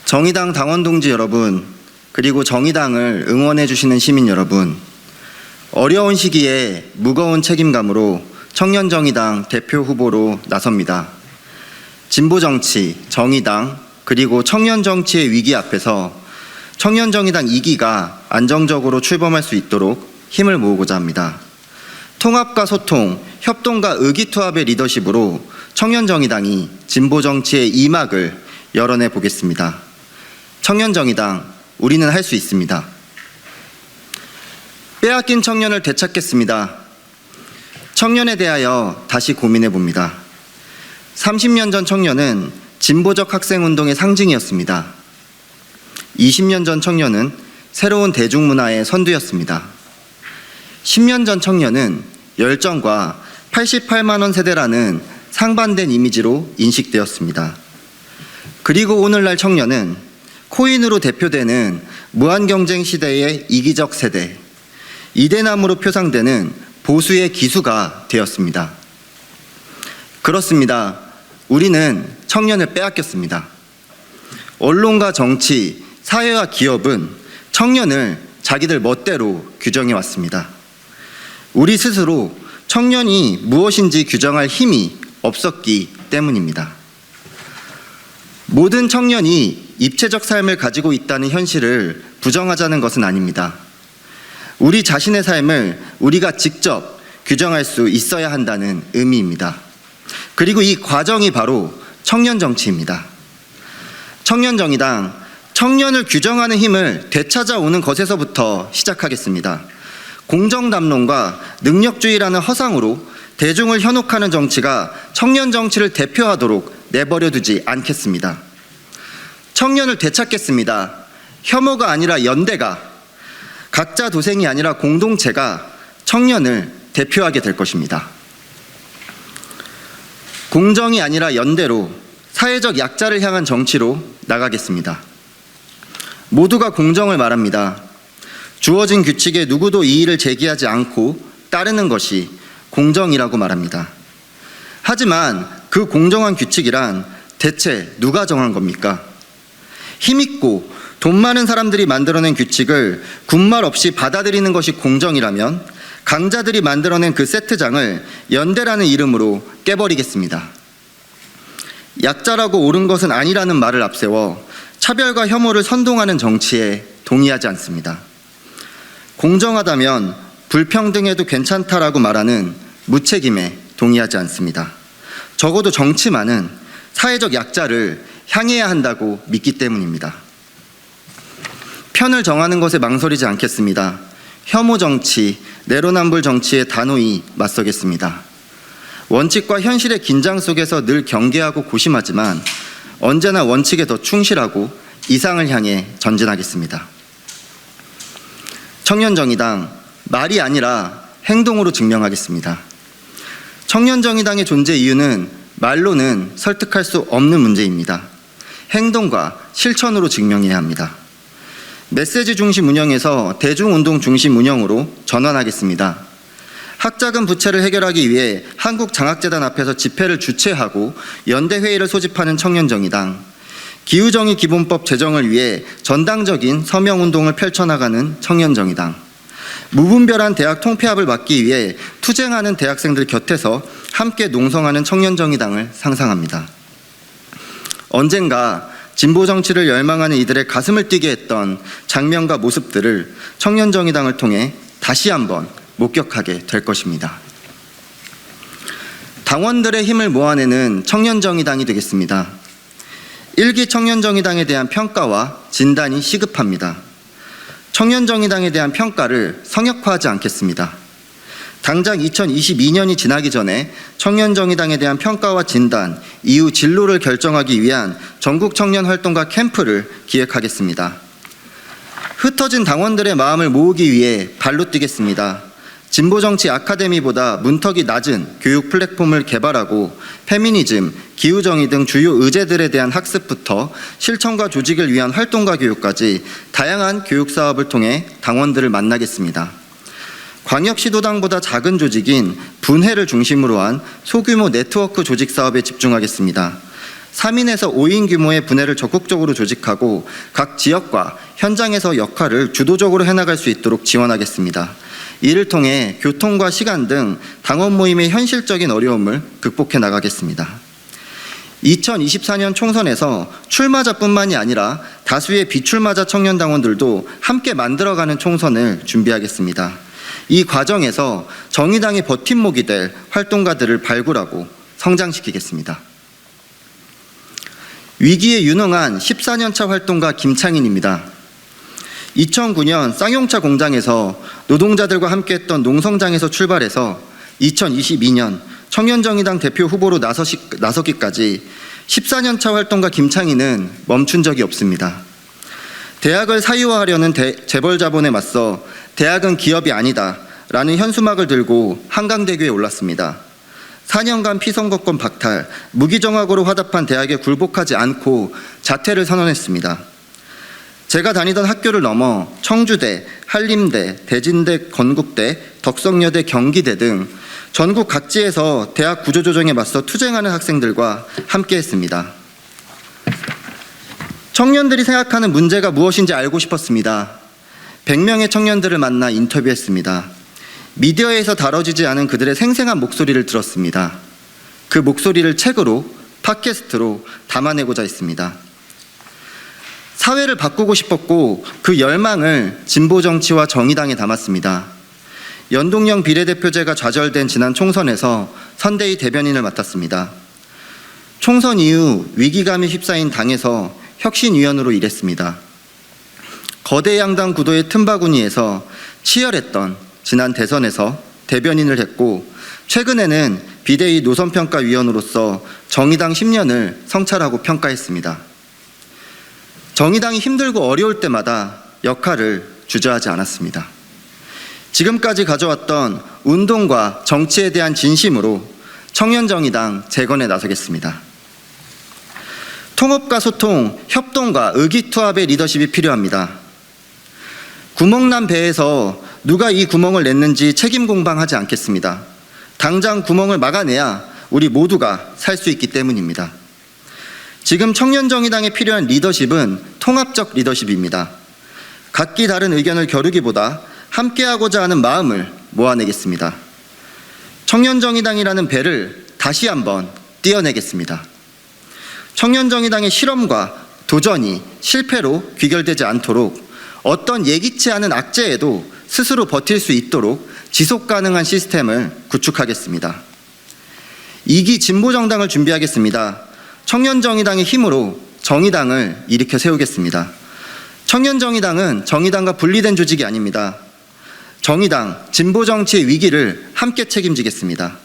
정의당 당원 동지 여러분, 그리고 정의당을 응원해 주시는 시민 여러분, 어려운 시기에 무거운 책임감으로 청년정의당 대표 후보로 나섭니다. 진보정치, 정의당, 그리고 청년정치의 위기 앞에서 청년정의당 2기가 안정적으로 출범할 수 있도록 힘을 모으고자 합니다. 통합과 소통, 협동과 의기투합의 리더십으로 청년정의당이 진보정치의 2막을 열어내 보겠습니다. 청년정의당, 우리는 할 수 있습니다. 빼앗긴 청년을 되찾겠습니다. 청년에 대하여 다시 고민해 봅니다. 30년 전 청년은 진보적 학생운동의 상징이었습니다. 20년 전 청년은 새로운 대중문화의 선두였습니다. 10년 전 청년은 열정과 88만 원 세대라는 상반된 이미지로 인식되었습니다. 그리고 오늘날 청년은 코인으로 대표되는 무한경쟁 시대의 이기적 세대, 이대남으로 표상되는 보수의 기수가 되었습니다. 그렇습니다. 우리는 청년을 빼앗겼습니다. 언론과 정치, 사회와 기업은 청년을 자기들 멋대로 규정해 왔습니다. 우리 스스로 청년이 무엇인지 규정할 힘이 없었기 때문입니다. 모든 청년이 입체적 삶을 가지고 있다는 현실을 부정하자는 것은 아닙니다. 우리 자신의 삶을 우리가 직접 규정할 수 있어야 한다는 의미입니다. 그리고 이 과정이 바로 청년정치입니다. 청년정의당, 청년을 규정하는 힘을 되찾아오는 것에서부터 시작하겠습니다. 공정담론과 능력주의라는 허상으로 대중을 현혹하는 정치가 청년정치를 대표하도록 내버려두지 않겠습니다. 청년을 되찾겠습니다. 혐오가 아니라 연대가, 각자 도생이 아니라 공동체가 청년을 대표하게 될 것입니다. 공정이 아니라 연대로 사회적 약자를 향한 정치로 나가겠습니다. 모두가 공정을 말합니다. 주어진 규칙에 누구도 이의를 제기하지 않고 따르는 것이 공정이라고 말합니다. 하지만 그 공정한 규칙이란 대체 누가 정한 겁니까? 힘있고 돈 많은 사람들이 만들어낸 규칙을 군말 없이 받아들이는 것이 공정이라면 강자들이 만들어낸 그 세트장을 연대라는 이름으로 깨버리겠습니다. 약자라고 옳은 것은 아니라는 말을 앞세워 차별과 혐오를 선동하는 정치에 동의하지 않습니다. 공정하다면 불평등해도 괜찮다라고 말하는 무책임에 동의하지 않습니다. 적어도 정치만은 사회적 약자를 향해야 한다고 믿기 때문입니다. 편을 정하는 것에 망설이지 않겠습니다. 혐오 정치, 내로남불 정치에 단호히 맞서겠습니다. 원칙과 현실의 긴장 속에서 늘 경계하고 고심하지만 언제나 원칙에 더 충실하고 이상을 향해 전진하겠습니다. 청년정의당, 말이 아니라 행동으로 증명하겠습니다. 청년정의당의 존재 이유는 말로는 설득할 수 없는 문제입니다. 행동과 실천으로 증명해야 합니다. 메시지 중심 운영에서 대중운동 중심 운영으로 전환하겠습니다. 학자금 부채를 해결하기 위해 한국장학재단 앞에서 집회를 주최하고 연대회의를 소집하는 청년정의당, 기후정의 기본법 제정을 위해 전당적인 서명운동을 펼쳐나가는 청년정의당, 무분별한 대학 통폐합을 막기 위해 투쟁하는 대학생들 곁에서 함께 농성하는 청년정의당을 상상합니다. 언젠가 진보정치를 열망하는 이들의 가슴을 뛰게 했던 장면과 모습들을 청년정의당을 통해 다시 한번 목격하게 될 것입니다. 당원들의 힘을 모아내는 청년정의당이 되겠습니다. 1기 청년정의당에 대한 평가와 진단이 시급합니다. 청년정의당에 대한 평가를 성역화하지 않겠습니다. 당장 2022년이 지나기 전에 청년정의당에 대한 평가와 진단, 이후 진로를 결정하기 위한 전국 청년활동가 캠프를 기획하겠습니다. 흩어진 당원들의 마음을 모으기 위해 발로 뛰겠습니다. 진보정치 아카데미보다 문턱이 낮은 교육 플랫폼을 개발하고 페미니즘, 기후정의 등 주요 의제들에 대한 학습부터 실천과 조직을 위한 활동가 교육까지 다양한 교육사업을 통해 당원들을 만나겠습니다. 광역시도당보다 작은 조직인 분회를 중심으로 한 소규모 네트워크 조직 사업에 집중하겠습니다. 3인에서 5인 규모의 분해를 적극적으로 조직하고 각 지역과 현장에서 역할을 주도적으로 해나갈 수 있도록 지원하겠습니다. 이를 통해 교통과 시간 등 당원 모임의 현실적인 어려움을 극복해 나가겠습니다. 2024년 총선에서 출마자뿐만이 아니라 다수의 비출마자 청년당원들도 함께 만들어가는 총선을 준비하겠습니다. 이 과정에서 정의당의 버팀목이 될 활동가들을 발굴하고 성장시키겠습니다. 위기에 유능한 14년차 활동가 김창인입니다. 2009년 쌍용차 공장에서 노동자들과 함께했던 농성장에서 출발해서 2022년 청년정의당 대표 후보로 나서기까지 14년차 활동가 김창인은 멈춘 적이 없습니다. 대학을 사유화하려는 재벌 자본에 맞서 대학은 기업이 아니다 라는 현수막을 들고 한강대교에 올랐습니다. 4년간 피선거권 박탈, 무기정학으로 화답한 대학에 굴복하지 않고 자퇴를 선언했습니다. 제가 다니던 학교를 넘어 청주대, 한림대, 대진대, 건국대, 덕성여대, 경기대 등 전국 각지에서 대학 구조조정에 맞서 투쟁하는 학생들과 함께했습니다. 청년들이 생각하는 문제가 무엇인지 알고 싶었습니다. 100명의 청년들을 만나 인터뷰했습니다. 미디어에서 다뤄지지 않은 그들의 생생한 목소리를 들었습니다. 그 목소리를 책으로, 팟캐스트로 담아내고자 했습니다. 사회를 바꾸고 싶었고 그 열망을 진보정치와 정의당에 담았습니다. 연동형 비례대표제가 좌절된 지난 총선에서 선대위 대변인을 맡았습니다. 총선 이후 위기감에 휩싸인 당에서 혁신위원으로 일했습니다. 거대 양당 구도의 틈바구니에서 치열했던 지난 대선에서 대변인을 했고 최근에는 비대위 노선평가위원으로서 정의당 10년을 성찰하고 평가했습니다. 정의당이 힘들고 어려울 때마다 역할을 주저하지 않았습니다. 지금까지 가져왔던 운동과 정치에 대한 진심으로 청년정의당 재건에 나서겠습니다. 통합과 소통, 협동과 의기투합의 리더십이 필요합니다. 구멍난 배에서 누가 이 구멍을 냈는지 책임 공방하지 않겠습니다. 당장 구멍을 막아내야 우리 모두가 살 수 있기 때문입니다. 지금 청년정의당에 필요한 리더십은 통합적 리더십입니다. 각기 다른 의견을 겨루기보다 함께하고자 하는 마음을 모아내겠습니다. 청년정의당이라는 배를 다시 한번 띄어내겠습니다. 청년정의당의 실험과 도전이 실패로 귀결되지 않도록 어떤 예기치 않은 악재에도 스스로 버틸 수 있도록 지속 가능한 시스템을 구축하겠습니다. 2기 진보정당을 준비하겠습니다. 청년정의당의 힘으로 정의당을 일으켜 세우겠습니다. 청년정의당은 정의당과 분리된 조직이 아닙니다. 정의당, 진보정치의 위기를 함께 책임지겠습니다.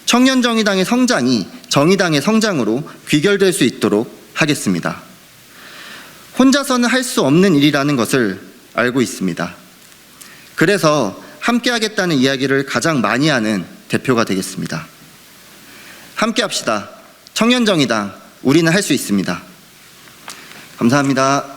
청년정의당의 성장이 정의당의 성장으로 귀결될 수 있도록 하겠습니다. 혼자서는 할 수 없는 일이라는 것을 알고 있습니다. 그래서 함께 하겠다는 이야기를 가장 많이 하는 대표가 되겠습니다. 함께 합시다. 청년정의당, 우리는 할 수 있습니다. 감사합니다.